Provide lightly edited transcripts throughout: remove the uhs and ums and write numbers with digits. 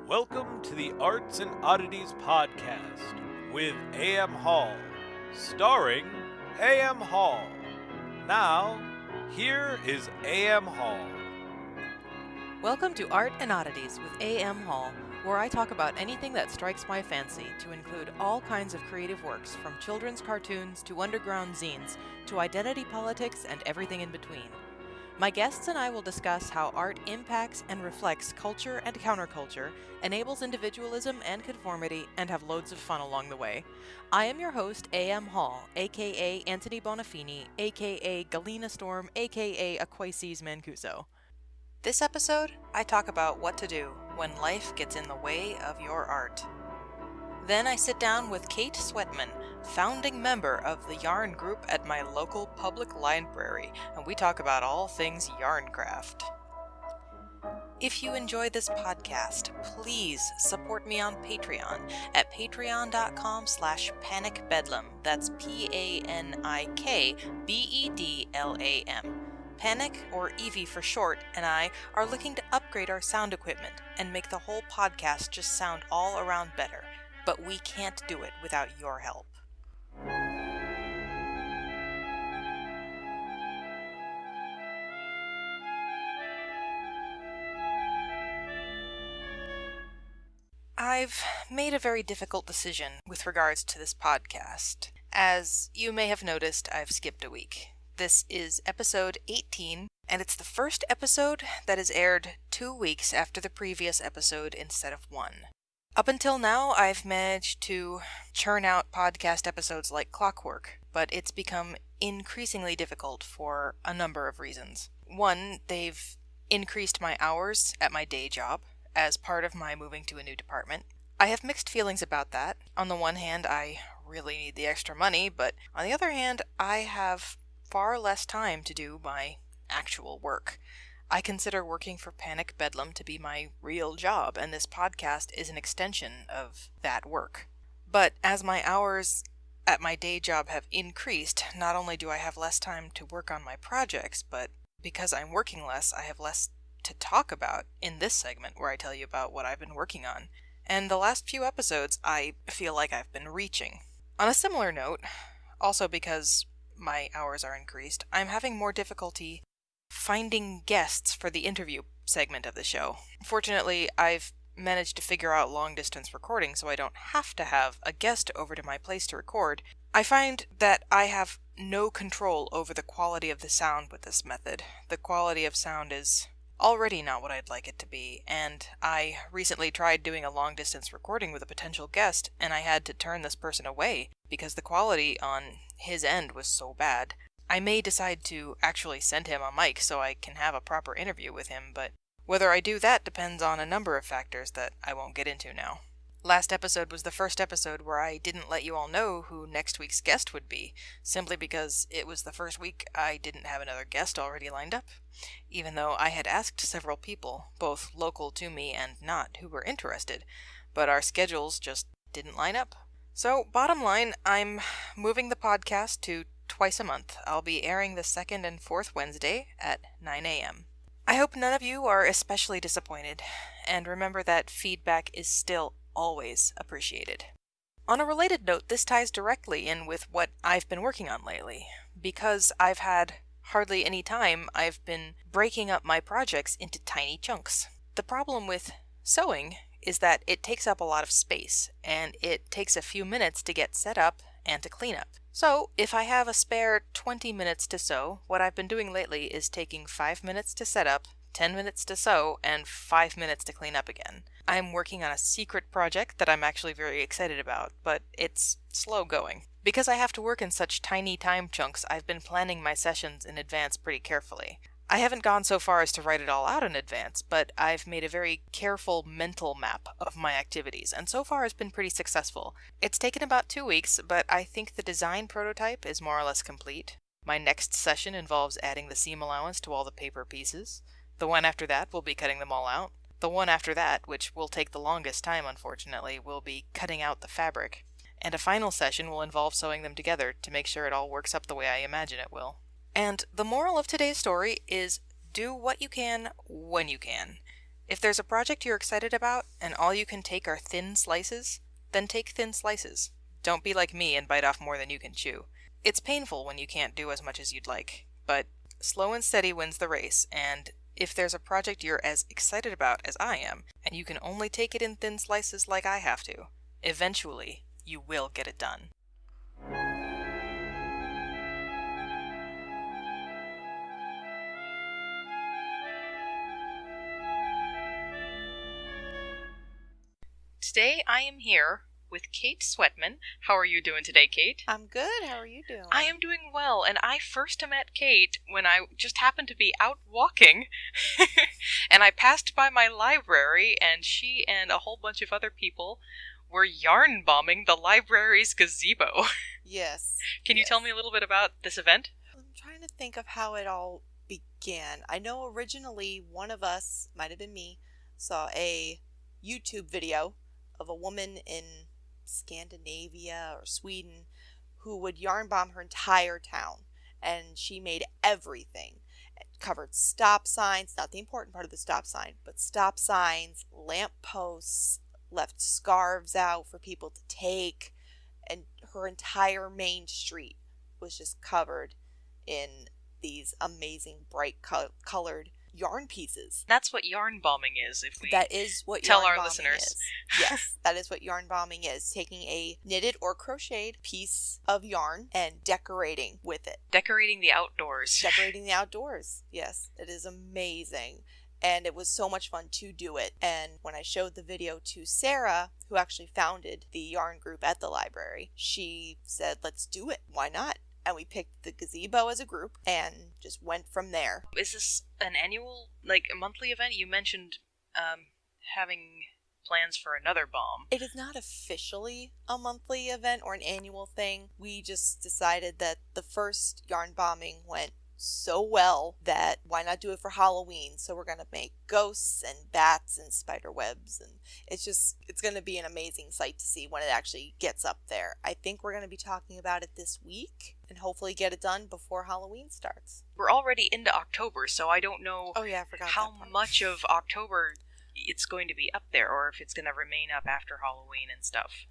Welcome to the Arts and Oddities podcast with A.M. Hall, starring A.M. Hall. Now, here is A.M. Hall. Welcome to Art and Oddities with A.M. Hall, where I talk about anything that strikes my fancy, to include all kinds of creative works, from children's cartoons to underground zines, to identity politics and everything in between. My guests and I will discuss how art impacts and reflects culture and counterculture, enables individualism and conformity, and have loads of fun along the way. I am your host, A.M. Hall, aka Anthony Bonafini, aka Galena Storm, aka Aquaces Mancuso. This episode, I talk about what to do when life gets in the way of your art. Then I sit down with Kate Sweatman, founding member of the Yarn group at my local public library, and we talk about all things yarncraft. If you enjoy this podcast, please support me on Patreon at patreon.com/panicbedlam. That's PANIKBEDLAM. Panic, or Evie for short, and I are looking to upgrade our sound equipment and make the whole podcast just sound all around better. But we can't do it without your help. I've made a very difficult decision with regards to this podcast. As you may have noticed, I've skipped a week. This is episode 18, and it's the first episode that is aired 2 weeks after the previous episode instead of one. Up until now, I've managed to churn out podcast episodes like clockwork, but it's become increasingly difficult for a number of reasons. One, they've increased my hours at my day job as part of my moving to a new department. I have mixed feelings about that. On the one hand, I really need the extra money, but on the other hand, I have far less time to do my actual work. I consider working for Panic Bedlam to be my real job, and this podcast is an extension of that work. But as my hours at my day job have increased, not only do I have less time to work on my projects, but because I'm working less, I have less to talk about in this segment where I tell you about what I've been working on. And the last few episodes, I feel like I've been reaching. On a similar note, also because my hours are increased, I'm having more difficulty finding guests for the interview segment of the show. Fortunately, I've managed to figure out long-distance recording, so I don't have to have a guest over to my place to record. I find that I have no control over the quality of the sound with this method. The quality of sound is already not what I'd like it to be, and I recently tried doing a long-distance recording with a potential guest, and I had to turn this person away because the quality on his end was so bad. I may decide to actually send him a mic so I can have a proper interview with him, but whether I do that depends on a number of factors that I won't get into now. Last episode was the first episode where I didn't let you all know who next week's guest would be, simply because it was the first week I didn't have another guest already lined up, even though I had asked several people, both local to me and not, who were interested, but our schedules just didn't line up. So, bottom line, I'm moving the podcast to twice a month. I'll be airing the second and fourth Wednesday at 9 a.m. I hope none of you are especially disappointed, and remember that feedback is still always appreciated. On a related note, this ties directly in with what I've been working on lately. Because I've had hardly any time, I've been breaking up my projects into tiny chunks. The problem with sewing is that it takes up a lot of space, and it takes a few minutes to get set up and to clean up. So, if I have a spare 20 minutes to sew, what I've been doing lately is taking 5 minutes to set up, 10 minutes to sew, and 5 minutes to clean up again. I'm working on a secret project that I'm actually very excited about, but it's slow going. Because I have to work in such tiny time chunks, I've been planning my sessions in advance pretty carefully. I haven't gone so far as to write it all out in advance, but I've made a very careful mental map of my activities, and so far it's been pretty successful. It's taken about 2 weeks, but I think the design prototype is more or less complete. My next session involves adding the seam allowance to all the paper pieces. The one after that will be cutting them all out. The one after that, which will take the longest time unfortunately, will be cutting out the fabric. And a final session will involve sewing them together to make sure it all works up the way I imagine it will. And the moral of today's story is do what you can when you can. If there's a project you're excited about and all you can take are thin slices, then take thin slices. Don't be like me and bite off more than you can chew. It's painful when you can't do as much as you'd like, but slow and steady wins the race, and if there's a project you're as excited about as I am, and you can only take it in thin slices like I have to, eventually you will get it done. Today I am here with Kate Sweatman. How are you doing today, Kate? I'm good. How are you doing? I am doing well, and I first met Kate when I just happened to be out walking, and I passed by my library, and she and a whole bunch of other people were yarn bombing the library's gazebo. Yes. Can you tell me a little bit about this event? I'm trying to think of how it all began. I know originally one of us, might have been me, saw a YouTube video of a woman in Scandinavia or Sweden who would yarn bomb her entire town, and she made everything. It covered stop signs, not the important part of the stop sign, but stop signs, lamp posts, left scarves out for people to take, and her entire main street was just covered in these amazing bright colored yarn pieces. That's what yarn bombing is, if we That is what tell yarn our bombing listeners. is. Yes, that is what yarn bombing is. Taking a knitted or crocheted piece of yarn and decorating with it. Decorating the outdoors. Decorating the outdoors. Yes, it is amazing. And it was so much fun to do it. And when I showed the video to Sarah, who actually founded the yarn group at the library, she said, let's do it. Why not? And we picked the gazebo as a group and just went from there. Is this an annual, like a monthly event? You mentioned having plans for another bomb. It is not officially a monthly event or an annual thing. We just decided that the first yarn bombing went so well that why not do it for Halloween? So we're going to make ghosts and bats and spider webs, and it's going to be an amazing sight to see when it actually gets up there. I think we're going to be talking about it this week and hopefully get it done before Halloween starts. We're already into October, so I don't know I forgot how that part. much of October it's going to be up there, or if it's going to remain up after Halloween and stuff.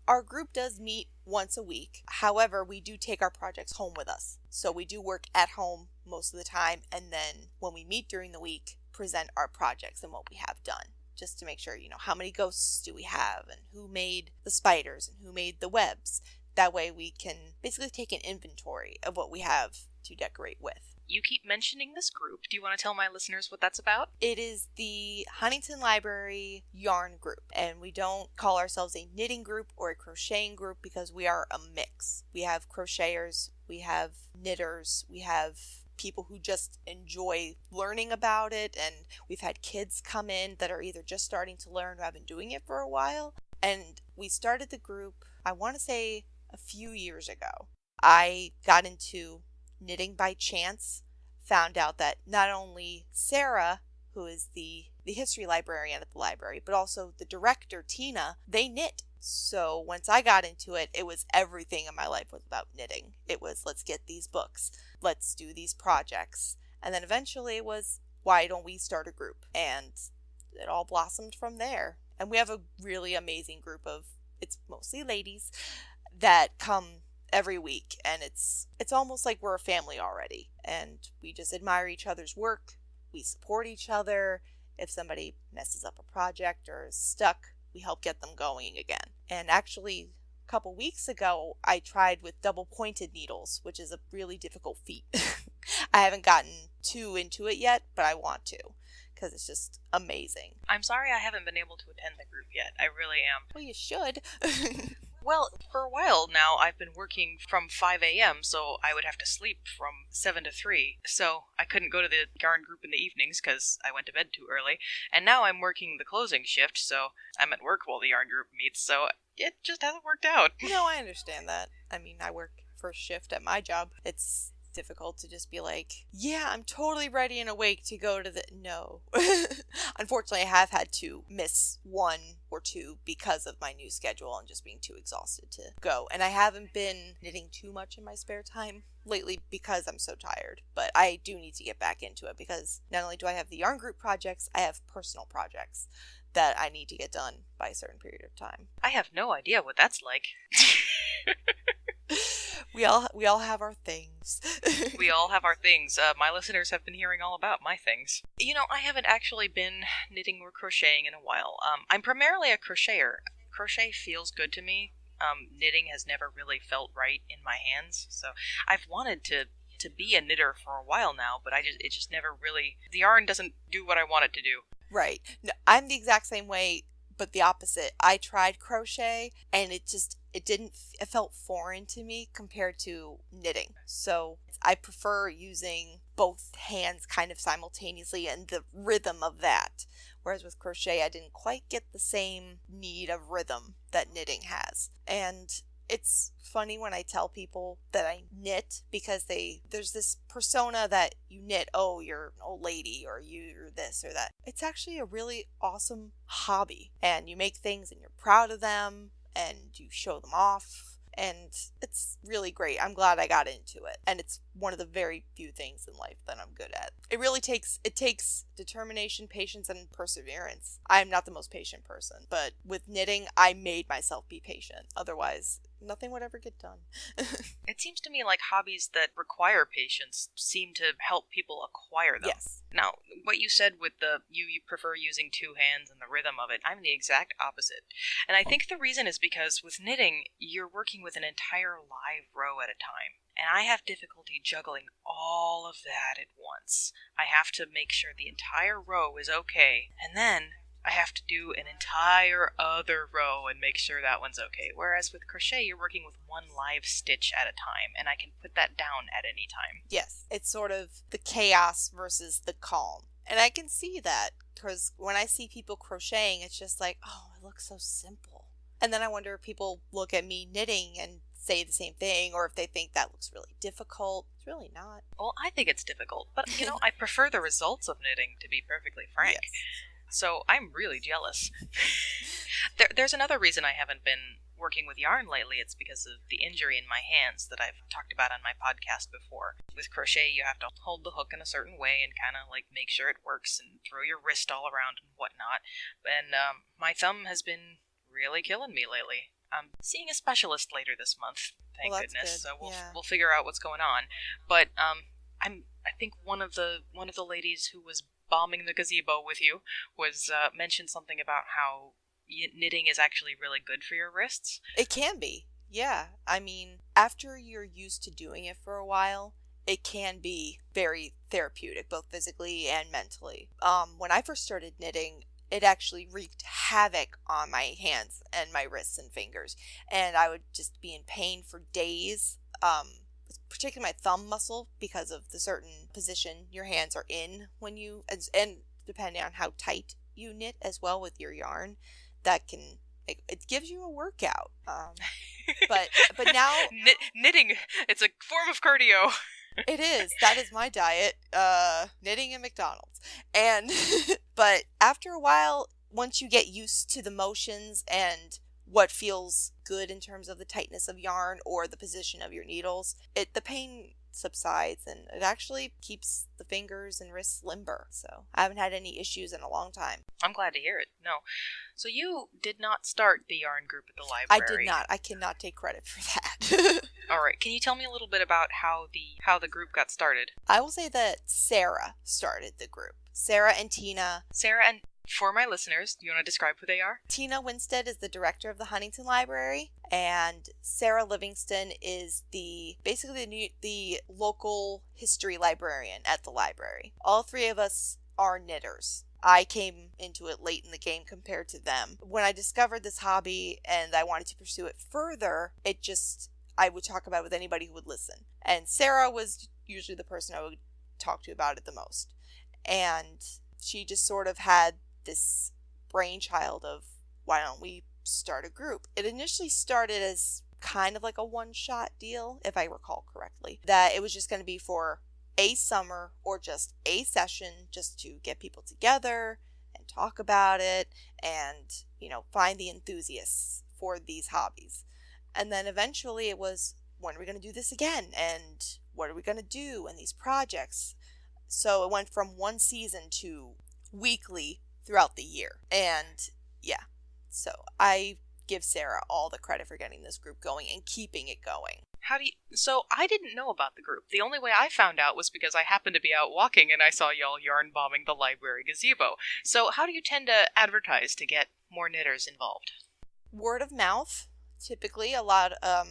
Our group does meet once a week. However, we do take our projects home with us. So we do work at home most of the time, and then when we meet during the week, present our projects and what we have done. Just to make sure, how many ghosts do we have, and who made the spiders, and who made the webs. That way we can basically take an inventory of what we have to decorate with. You keep mentioning this group. Do you want to tell my listeners what that's about? It is the Huntington Library Yarn Group, and we don't call ourselves a knitting group or a crocheting group because we are a mix. We have crocheters, we have knitters, we have people who just enjoy learning about it, and we've had kids come in that are either just starting to learn or have been doing it for a while. And we started the group, I want to say, a few years ago. I got into knitting by chance, found out that not only Sarah, who is the history librarian at the library, but also the director, Tina, they knit. So once I got into it, it was everything in my life was about knitting. It was, let's get these books, let's do these projects. And then eventually it was, why don't we start a group? And it all blossomed from there. And we have a really amazing group of, it's mostly ladies, that come every week, and it's almost like we're a family already, and we just admire each other's work, we support each other. If somebody messes up a project or is stuck, we help get them going again. And actually a couple weeks ago I tried with double pointed needles, which is a really difficult feat. I haven't gotten too into it yet, but I want to because it's just amazing. I'm sorry I haven't been able to attend the group yet. I really am. Well, you should. Well, for a while now, I've been working from 5 a.m., so I would have to sleep from 7 to 3. So I couldn't go to the yarn group in the evenings because I went to bed too early. And now I'm working the closing shift, so I'm at work while the yarn group meets, so it just hasn't worked out. No, I understand that. I mean, I work first shift at my job. It's difficult to just be like, yeah, I'm totally ready and awake to go to the... No. Unfortunately, I have had to miss 1 or 2 because of my new schedule and just being too exhausted to go. And I haven't been knitting too much in my spare time lately because I'm so tired. But I do need to get back into it because not only do I have the yarn group projects, I have personal projects that I need to get done by a certain period of time. I have no idea what that's like. We all have our things. We all have our things. My listeners have been hearing all about my things. You know, I haven't actually been knitting or crocheting in a while. I'm primarily a crocheter. Crochet feels good to me. Knitting has never really felt right in my hands, so I've wanted to be a knitter for a while now, but it just never really... The yarn doesn't do what I want it to do. Right. No, I'm the exact same way, but the opposite. I tried crochet, and it felt foreign to me compared to knitting. So I prefer using both hands kind of simultaneously and the rhythm of that. Whereas with crochet, I didn't quite get the same need of rhythm that knitting has. And it's funny when I tell people that I knit because there's this persona that you knit, oh, you're an old lady or you're this or that. It's actually a really awesome hobby, and you make things and you're proud of them and you show them off, and it's really great. I'm glad I got into it, and it's one of the very few things in life that I'm good at. It takes determination, patience, and perseverance. I'm not the most patient person, but with knitting, I made myself be patient. Otherwise, nothing would ever get done. It seems to me like hobbies that require patience seem to help people acquire them. Yes. Now, what you said with you prefer using 2 hands and the rhythm of it, I'm the exact opposite. And I think the reason is because with knitting, you're working with an entire live row at a time. And I have difficulty juggling all of that at once. I have to make sure the entire row is okay, and then I have to do an entire other row and make sure that one's okay. Whereas with crochet, you're working with 1 live stitch at a time, and I can put that down at any time. Yes, it's sort of the chaos versus the calm. And I can see that, because when I see people crocheting, it's just like, oh, it looks so simple. And then I wonder if people look at me knitting and say the same thing, or if they think that looks really difficult. It's really not. Well, I think it's difficult, but, I prefer the results of knitting, to be perfectly frank. Yes. So I'm really jealous. There's another reason I haven't been working with yarn lately. It's because of the injury in my hands that I've talked about on my podcast before. With crochet, you have to hold the hook in a certain way and kind of like make sure it works and throw your wrist all around and whatnot. And my thumb has been really killing me lately. I'm seeing a specialist later this month, thank goodness. Good. So we'll figure out what's going on. But I think one of the ladies who was bombing the gazebo with you was mentioned something about how knitting is actually really good for your wrists. It can be, yeah. I mean, after you're used to doing it for a while, it can be very therapeutic, both physically and mentally. When I first started knitting, it actually wreaked havoc on my hands and my wrists and fingers, and I would just be in pain for days. Particularly my thumb muscle, because of the certain position your hands are in when you, and depending on how tight you knit as well with your yarn, that can, it gives you a workout. But now knitting, it's a form of cardio. It is. That is my diet. Knitting and McDonald's. And but after a while, once you get used to the motions and what feels good in terms of the tightness of yarn or the position of your needles, the pain subsides, and it actually keeps the fingers and wrists limber. So I haven't had any issues in a long time. I'm glad to hear it. No. So you did not start the yarn group at the library. I did not. I cannot take credit for that. All right. Can you tell me a little bit about how the group got started? I will say that Sarah started the group. Sarah and Tina. For my listeners, do you want to describe who they are? Tina Winstead is the director of the Huntington Library, and Sarah Livingston is basically the local history librarian at the library. All 3 of us are knitters. I came into it late in the game compared to them. When I discovered this hobby and I wanted to pursue it further, I would talk about it with anybody who would listen. And Sarah was usually the person I would talk to about it the most. And she just sort of had this brainchild of, why don't we start a group? It initially started as kind of like a one-shot deal, if I recall correctly, that it was just going to be for a summer or just a session just to get people together and talk about it and, find the enthusiasts for these hobbies. And then eventually it was, when are we going to do this again? And what are we going to do? And these projects. So it went from one season to weekly throughout the year. And yeah, so I give Sarah all the credit for getting this group going and keeping it going. So I didn't know about the group. The only way I found out was because I happened to be out walking and I saw y'all yarn bombing the library gazebo. So how do you tend to advertise to get more knitters involved? Word of mouth. Typically, a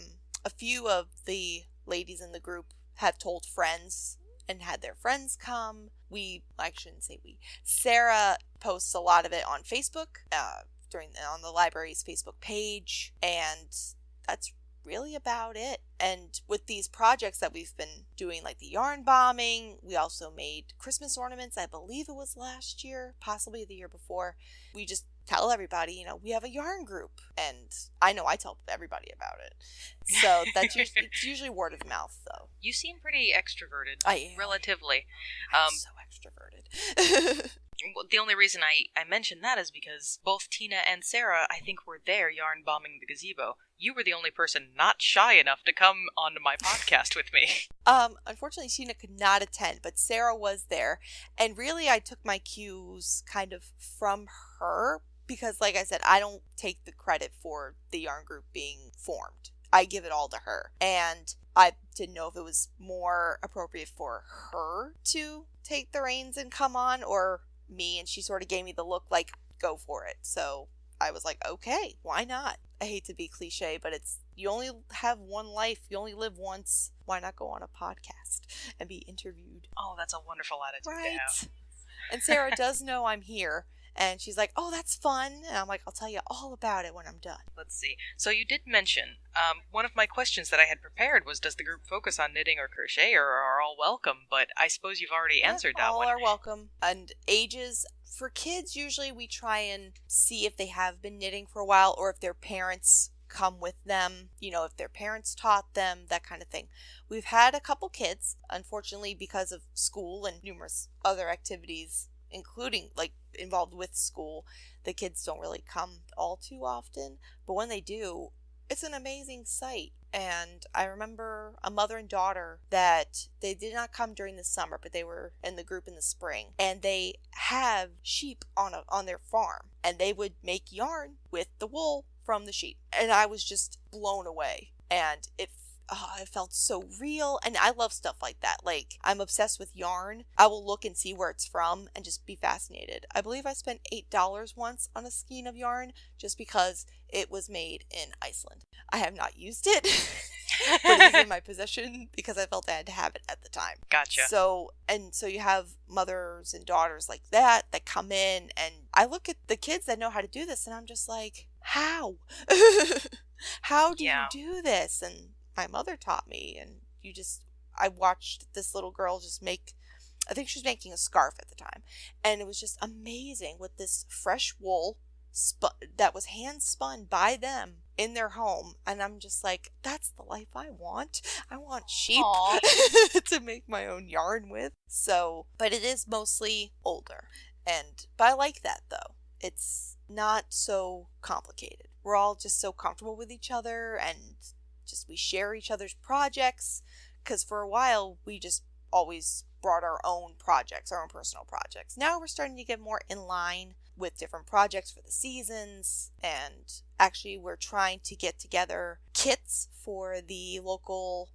few of the ladies in the group have told friends and had their friends come. I shouldn't say we. Sarah posts a lot of it on Facebook, on the library's Facebook page, and that's really about it. And with these projects that we've been doing, like the yarn bombing, we also made Christmas ornaments. I believe it was last year, possibly the year before. We just tell everybody, we have a yarn group, and I know I tell everybody about it. So it's usually word of mouth, though. You seem pretty extroverted. I am. Relatively. I'm so extroverted. Well, the only reason I mention that is because both Tina and Sarah, I think, were there yarn bombing the gazebo. You were the only person not shy enough to come onto my podcast with me. Unfortunately, Tina could not attend, but Sarah was there. And really, I took my cues kind of from her because, like I said, I don't take the credit for the yarn group being formed. I give it all to her. And I didn't know if it was more appropriate for her to take the reins and come on, or me, and she sort of gave me the look like, go for it. So I was like, okay, why not? I hate to be cliche, but you only have one life, you only live once. Why not go on a podcast and be interviewed? Oh, that's a wonderful attitude to have. And Sarah does know I'm here, and she's like, oh, that's fun. And I'm like, I'll tell you all about it when I'm done. Let's see. So you did mention, one of my questions that I had prepared was, does the group focus on knitting or crochet, or are all welcome? But I suppose you've already answered that one. All are welcome. And ages, for kids, usually we try and see if they have been knitting for a while, or if their parents come with them, if their parents taught them, that kind of thing. We've had a couple kids, unfortunately, because of school and numerous other activities, including involved with school, the kids don't really come all too often, but when they do, it's an amazing sight. And I remember a mother and daughter that they did not come during the summer, but they were in the group in the spring, and they have sheep on their farm, and they would make yarn with the wool from the sheep, and I was just blown away. And it felt so real, and I love stuff like that. I'm obsessed with yarn. I will look and see where it's from and just be fascinated. I believe I spent $8 once on a skein of yarn just because it was made in Iceland. I have not used it, but it is in my possession because I felt I had to have it at the time. Gotcha. So you have mothers and daughters like that come in, and I look at the kids that know how to do this, and I'm just like, how? How do you do this? And my mother taught me, and I watched this little girl just I think she was making a scarf at the time, and it was just amazing with this fresh wool that was hand spun by them in their home. And I'm just like, that's the life I want. I want sheep to make my own yarn with. So, but it is mostly older, but I like that though. It's not so complicated. We're all just so comfortable with each other, and we share each other's projects, because for a while we just always brought our own projects, our own personal projects. Now we're starting to get more in line with different projects for the seasons, and actually we're trying to get together kits for the local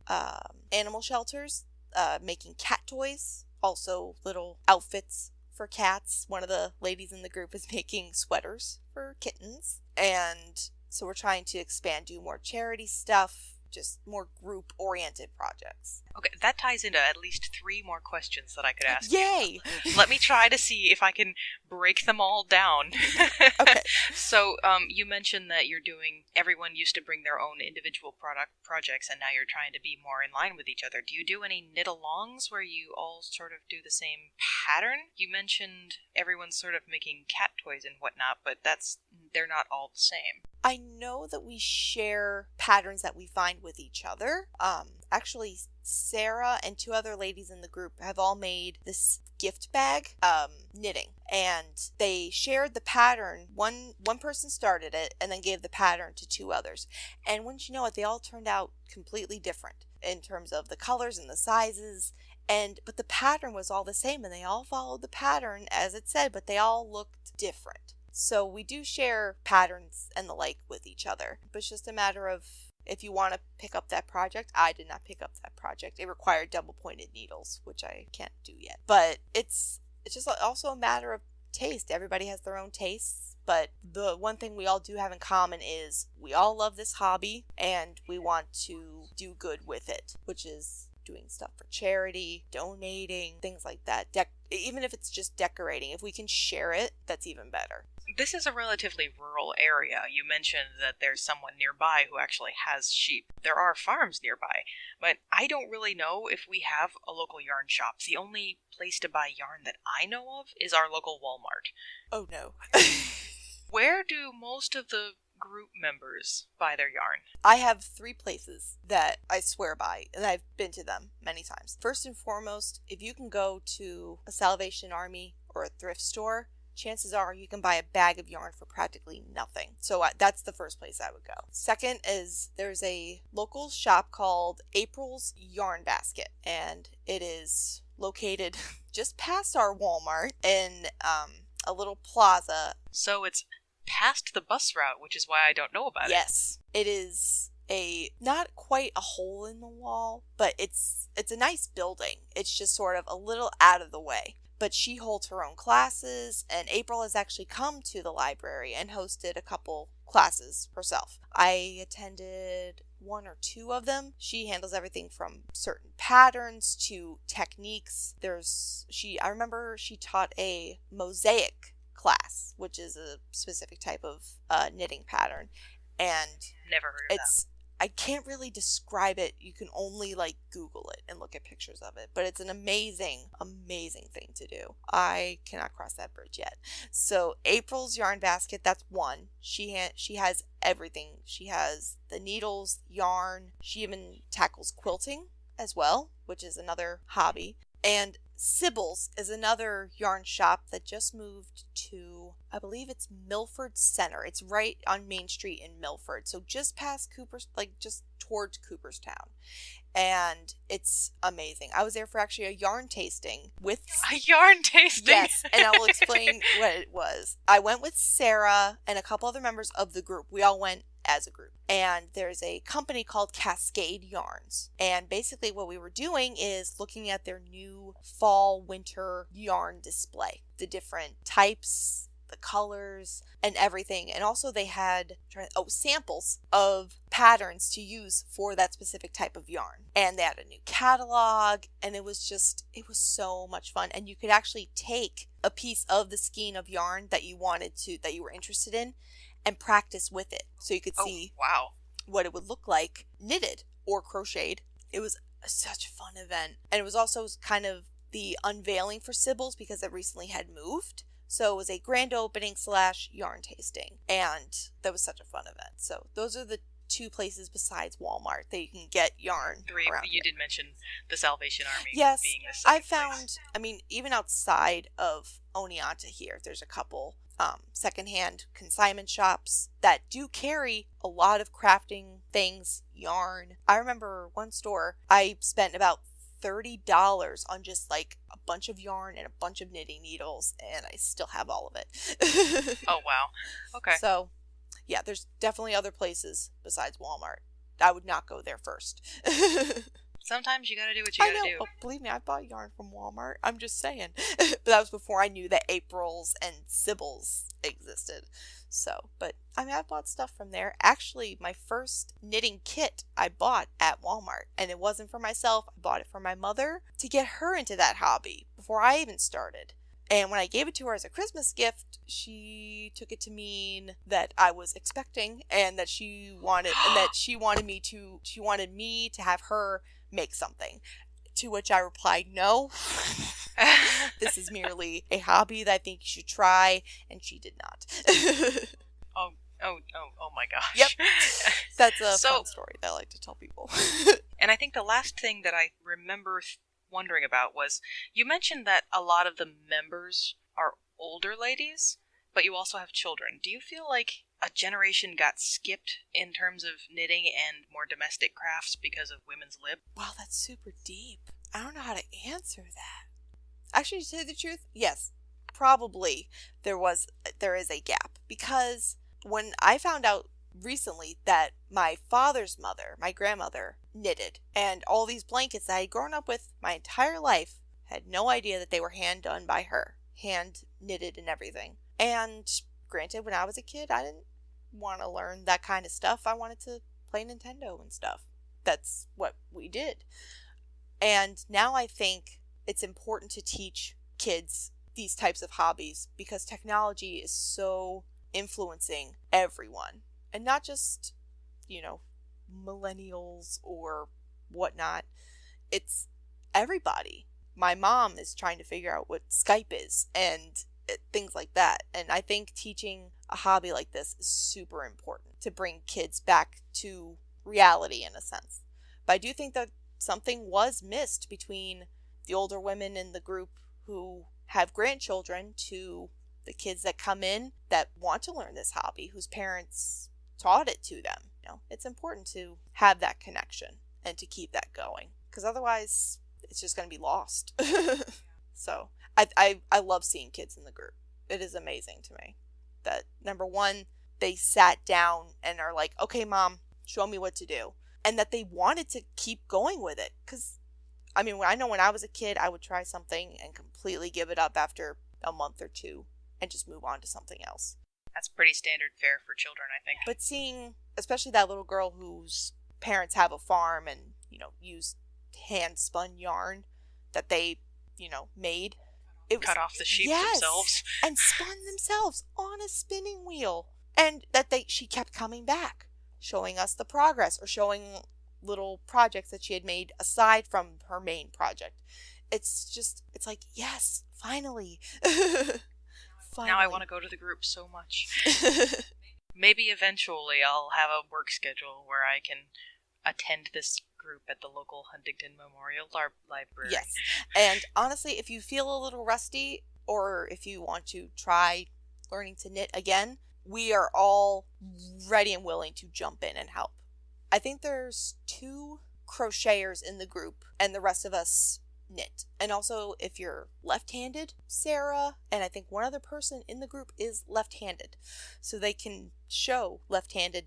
animal shelters, making cat toys, also little outfits for cats. One of the ladies in the group is making sweaters for kittens, and so we're trying to expand, do more charity stuff, just more group-oriented projects. Okay, that ties into at least 3 more questions that I could ask. Yay! Let me try to see if I can break them all down. Okay. So, you mentioned that everyone used to bring their own individual projects, and now you're trying to be more in line with each other. Do you do any knit-alongs where you all sort of do the same pattern? You mentioned everyone's sort of making cat toys and whatnot, but they're not all the same. I know that we share patterns that we find with each other. Actually, Sarah and two other ladies in the group have all made this gift bag, knitting, and they shared the pattern. One person started it and then gave the pattern to two others. And wouldn't you know it, they all turned out completely different in terms of the colors and the sizes. But the pattern was all the same, and they all followed the pattern as it said, but they all looked different. So we do share patterns and the like with each other. But it's just a matter of if you want to pick up that project. I did not pick up that project. It required double pointed needles, which I can't do yet. But it's just also a matter of taste. Everybody has their own tastes. But the one thing we all do have in common is we all love this hobby and we want to do good with it, which is doing stuff for charity, donating, things like that. Even if it's just decorating, if we can share it, that's even better. This is a relatively rural area. You mentioned that there's someone nearby who actually has sheep. There are farms nearby, but I don't really know if we have a local yarn shop. The only place to buy yarn that I know of is our local Walmart. Oh no. Where do most of the group members buy their yarn? I have 3 places that I swear by, and I've been to them many times. First and foremost, if you can go to a Salvation Army or a thrift store, chances are you can buy a bag of yarn for practically nothing. So that's the first place I would go. Second is there's a local shop called April's Yarn Basket, and it is located just past our Walmart in a little plaza. So it's past the bus route, which is why I don't know about it. Yes, it is not quite a hole in the wall, but it's a nice building. It's just sort of a little out of the way. But she holds her own classes, and April has actually come to the library and hosted a couple classes herself. I attended 1 or 2 of them. She handles everything from certain patterns to techniques. I remember she taught a mosaic class, which is a specific type of knitting pattern, and Never heard of that. I can't really describe it. You can only Google it and look at pictures of it, but it's an amazing thing to do. I cannot cross that bridge yet. So April's Yarn Basket, that's one. She has everything. She has the needles, yarn. She even tackles quilting as well, which is another hobby. And Sybil's is another yarn shop that just moved to, I believe it's Milford Center. It's right on Main Street in Milford. So just past just towards Cooperstown. And it's amazing. I was there for actually a yarn tasting with... A yarn tasting? Yes, and I will explain what it was. I went with Sarah and a couple other members of the group. We all went as a group. And there's a company called Cascade Yarns. And basically what we were doing is looking at their new fall winter yarn display. The different types, the colors, and everything. And also they had samples of patterns to use for that specific type of yarn. And they had a new catalog, and it was so much fun. And you could actually take a piece of the skein of yarn that you were interested in, and practice with it. So you could see what it would look like knitted or crocheted. It was such a fun event. And it was also kind of the unveiling for Sybil's because it recently had moved. So it was a grand opening / yarn tasting. And that was such a fun event. So those are the 2 places besides Walmart that you can get yarn. 3, you did mention the Salvation Army. Yes, being the second I found, place. Even outside of Oneonta here, there's a couple secondhand consignment shops that do carry a lot of crafting things, yarn. I remember one store, I spent about $30 on just a bunch of yarn and a bunch of knitting needles, and I still have all of it. Oh, wow. Okay. So, yeah, there's definitely other places besides Walmart. I would not go there first. Sometimes you gotta do what you gotta do. Oh, believe me, I bought yarn from Walmart. I'm just saying. But that was before I knew that April's and Sybil's existed. So, but I've bought stuff from there. Actually, my first knitting kit I bought at Walmart, and it wasn't for myself. I bought it for my mother to get her into that hobby before I even started. And when I gave it to her as a Christmas gift, she took it to mean that I was expecting, and that she wanted me to have her make something. To which I replied, no. This is merely a hobby that I think you should try, and she did not. Oh, Oh my gosh. Yep. That's a So- fun story that I like to tell people. And I think the last thing that I remember wondering about was you mentioned that a lot of the members are older ladies, but you also have children. Do you feel like a generation got skipped in terms of knitting and more domestic crafts because of women's lib? Wow, that's super deep. I don't know how to answer that. Actually, to tell you the truth, yes, probably there is a gap, because when I found out recently that my father's mother, my grandmother, knitted, and all these blankets that I had grown up with my entire life, had no idea that they were hand done by her, hand knitted and everything. And granted, when I was a kid, I didn't want to learn that kind of stuff. I wanted to play Nintendo and stuff. That's what we did. And now I think it's important to teach kids these types of hobbies, because technology is so influencing everyone, and not just, millennials or whatnot. It's everybody. My mom is trying to figure out what Skype is and things like that. And I think teaching a hobby like this is super important to bring kids back to reality in a sense. But I do think that something was missed between the older women in the group who have grandchildren to the kids that come in that want to learn this hobby, whose parents taught it to them. It's important to have that connection and to keep that going, because otherwise it's just going to be lost. So I love seeing kids in the group. It is amazing to me that, number one, they sat down and are like, okay, Mom, show me what to do. And that they wanted to keep going with it. Because, I know when I was a kid, I would try something and completely give it up after a month or two and just move on to something else. That's pretty standard fare for children, I think. But seeing, especially that little girl whose parents have a farm and, use hand-spun yarn that they, made. It Cut off the sheep themselves. And spun themselves on a spinning wheel. And that she kept coming back, showing us the progress, or showing little projects that she had made aside from her main project. It's like, yes, finally. Finally. Now I want to go to the group so much. Maybe eventually I'll have a work schedule where I can attend this group at the local Huntington Memorial Library. Yes. And honestly, if you feel a little rusty, or if you want to try learning to knit again, we are all ready and willing to jump in and help. I think there's 2 crocheters in the group, and the rest of us knit. And also, if you're left-handed, Sarah and I think one other person in the group is left-handed, so they can show left-handed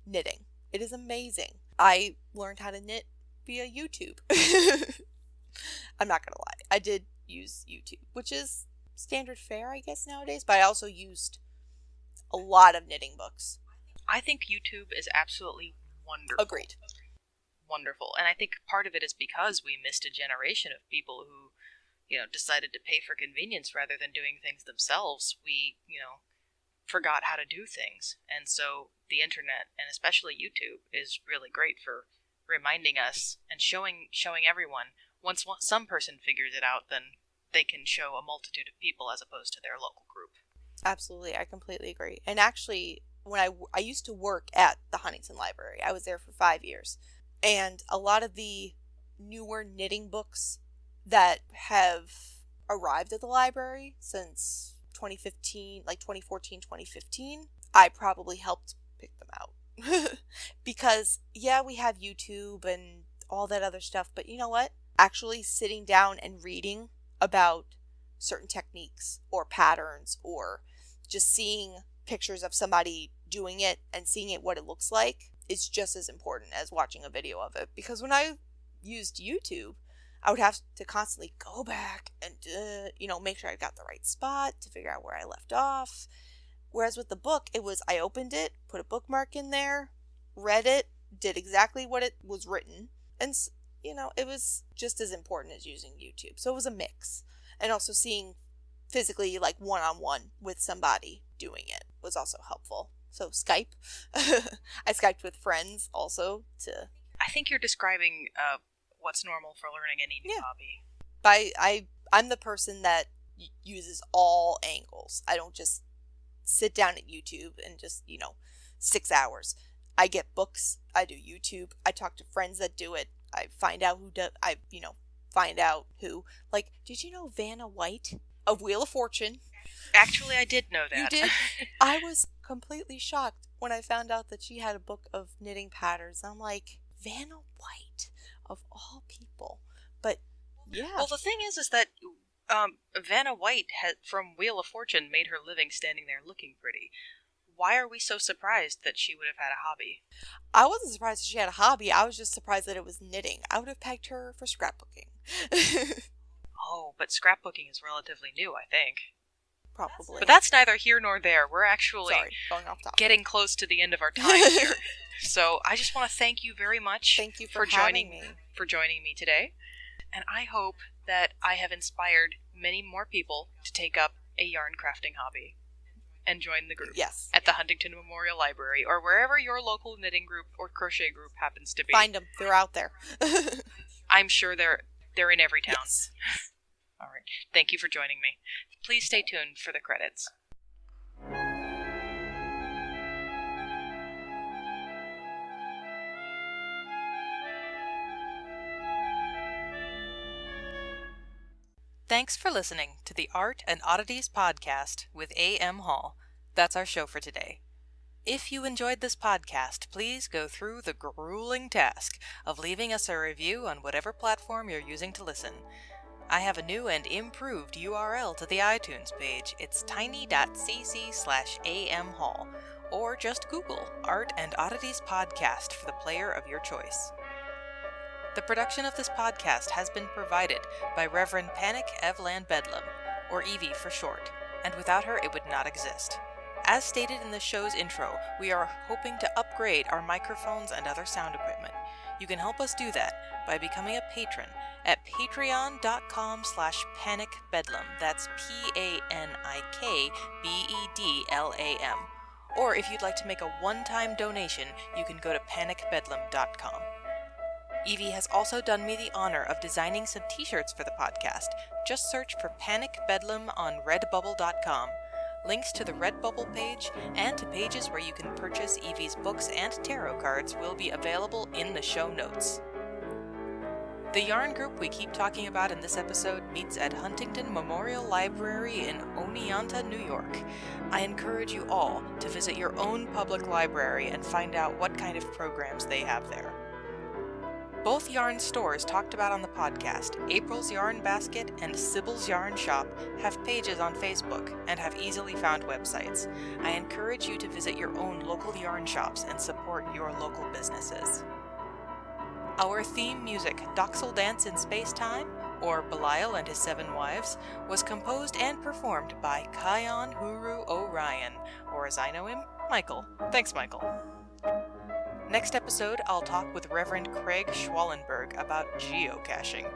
knitting. It is amazing. I learned how to knit via YouTube. I'm not gonna lie, I did use YouTube, which is standard fare, I guess, nowadays, but I also used a lot of knitting books. I think YouTube is absolutely wonderful. Agreed. Wonderful. And I think part of it is because we missed a generation of people who, decided to pay for convenience rather than doing things themselves. We, forgot how to do things. And so the internet, and especially YouTube, is really great for reminding us and showing everyone. Once some person figures it out, then they can show a multitude of people as opposed to their local group. Absolutely. I completely agree. And actually, when I used to work at the Huntington Library, I was there for 5 years. And a lot of the newer knitting books that have arrived at the library since 2015, like 2014, 2015, I probably helped pick them out. Because, yeah, we have YouTube and all that other stuff, but you know what? Actually sitting down and reading about certain techniques or patterns, or just seeing pictures of somebody doing it and seeing it what it looks like, is just as important as watching a video of it. Because when I used YouTube, I would have to constantly go back and make sure I got the right spot to figure out where I left off. Whereas with the book, it was, I opened it, put a bookmark in there, read it, did exactly what it was written, and it was just as important as using YouTube. So it was a mix. And also seeing physically, like, one-on-one with somebody doing it was also helpful. So Skype. I Skyped with friends also to... I think you're describing what's normal for learning any new hobby. I'm the person that uses all angles. I don't just sit down at YouTube and just, 6 hours. I get books, I do YouTube, I talk to friends that do it, I find out find out who. Like, did you know Vanna White of Wheel of Fortune? Actually, I did know that. You did? I was completely shocked when I found out that she had a book of knitting patterns. I'm like, Vanna White, of all people. But, yeah. Well, the thing is that Vanna White from Wheel of Fortune made her living standing there looking pretty. Why are we so surprised that she would have had a hobby? I wasn't surprised that she had a hobby. I was just surprised that it was knitting. I would have pegged her for scrapbooking. Oh, but scrapbooking is relatively new, I think. Probably. But that's neither here nor there. We're actually going off topic. getting close to the end of our time here. So I just want to thank you very much. Thank you for joining having me. For joining me today. And I hope that I have inspired many more people to take up a yarn crafting hobby and join the group. Yes. At the Huntington Memorial Library or wherever your local knitting group or crochet group happens to be. Find them. They're out there. I'm sure they're in every town. Yes. All right. Thank you for joining me. Please stay tuned for the credits. Thanks for listening to the Art and Oddities podcast with A.M. Hall. That's our show for today. If you enjoyed this podcast, please go through the grueling task of leaving us a review on whatever platform you're using to listen. I have a new and improved URL to the iTunes page. It's tiny.cc/amhall, or just Google Art and Oddities Podcast for the player of your choice. The production of this podcast has been provided by Reverend Panic Evelyn Bedlam, or Evie for short, and without her it would not exist. As stated in the show's intro, we are hoping to upgrade our microphones and other sound equipment. You can help us do that by becoming a patron at patreon.com/panicbedlam. That's PANIKBEDLAM. Or if you'd like to make a one-time donation, you can go to panicbedlam.com. Evie has also done me the honor of designing some t-shirts for the podcast. Just search for Panic Bedlam on redbubble.com. Links to the Redbubble page and to pages where you can purchase Evie's books and tarot cards will be available in the show notes. The yarn group we keep talking about in this episode meets at Huntington Memorial Library in Oneonta, New York. I encourage you all to visit your own public library and find out what kind of programs they have there. Both yarn stores talked about on the podcast, April's Yarn Basket and Sybil's Yarn Shop, have pages on Facebook and have easily found websites. I encourage you to visit your own local yarn shops and support your local businesses. Our theme music, Doxel Dance in Space-Time, or Belial and His Seven Wives, was composed and performed by Kion Huru Orion, or as I know him, Michael. Thanks, Michael. Next episode, I'll talk with Reverend Craig Schwallenberg about geocaching.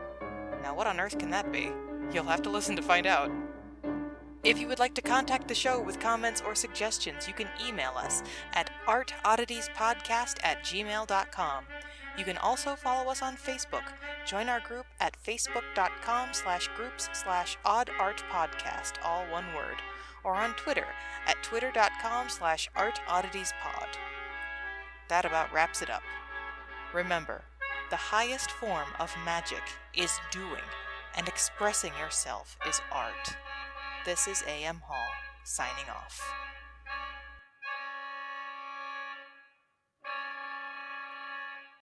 Now what on earth can that be? You'll have to listen to find out. If you would like to contact the show with comments or suggestions, you can email us at artodditiespodcast@gmail.com. You can also follow us on Facebook. Join our group at facebook.com/groups/oddartpodcast, all one word, or on Twitter at twitter.com/artodditiespod. That about wraps it up. Remember, the highest form of magic is doing, and expressing yourself is art. This is A.M. Hall, signing off.